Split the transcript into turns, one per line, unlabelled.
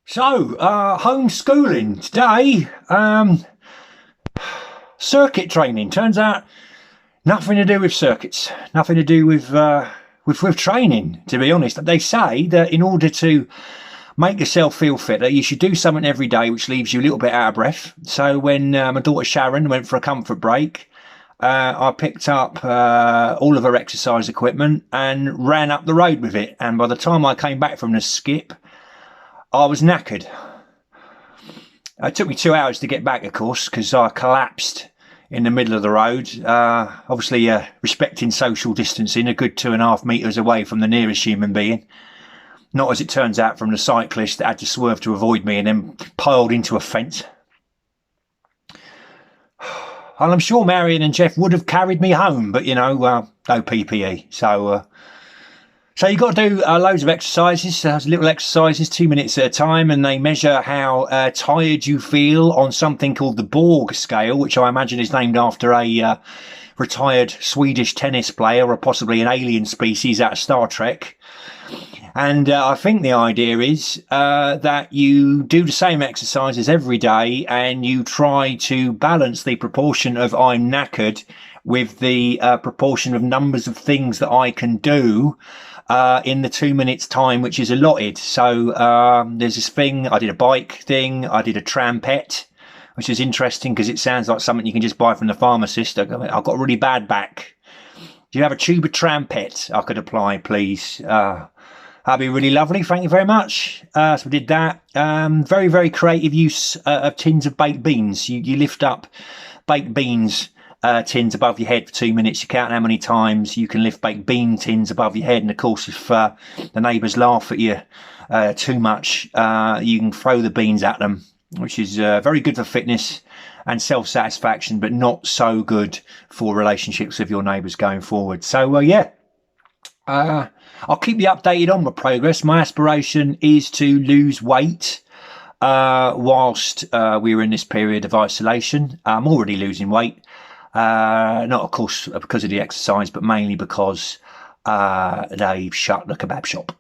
So, homeschooling today. Circuit training. Turns out nothing to do with circuits. Nothing to do with training. To be honest, they say that in order to make yourself feel fitter, you should do something every day which leaves you a little bit out of breath. So when my daughter Sharon went for a comfort break, I picked up all of her exercise equipment and ran up the road with it. And by the time I came back from the skip, I was knackered. It took me 2 hours to get back, of course, because I collapsed in the middle of the road. Obviously, respecting social distancing, a good 2.5 metres away from the nearest human being. Not as it turns out from the cyclist that had to swerve to avoid me and then piled into a fence. And I'm sure Marion and Jeff would have carried me home, but, you know, no PPE. So you've got to do loads of exercises, little exercises, 2 minutes at a time, and they measure how tired you feel on something called the Borg scale, which I imagine is named after a retired Swedish tennis player or possibly an alien species out of Star Trek. And I think the idea is that you do the same exercises every day and you try to balance the proportion of I'm knackered with the proportion of numbers of things that I can do in the 2 minutes time which is allotted. So there's this thing, I did a bike thing, I did a trampette, which is interesting because it sounds like something you can just buy from the pharmacist. I've got a really bad back. Do you have a tube of trampette I could apply, please? That'd be really lovely, thank you very much. So we did that. Very, very creative use of tins of baked beans. You lift up baked beans tins above your head for 2 minutes. You count how many times you can lift baked bean tins above your head, and of course if the neighbours laugh at you too much, you can throw the beans at them, which is very good for fitness and self-satisfaction, but not so good for relationships with your neighbours going forward. So yeah, I'll keep you updated on my progress. My aspiration is to lose weight whilst we're in this period of isolation. I'm already losing weight. Not, of course, because of the exercise, but mainly because they've shut the kebab shop.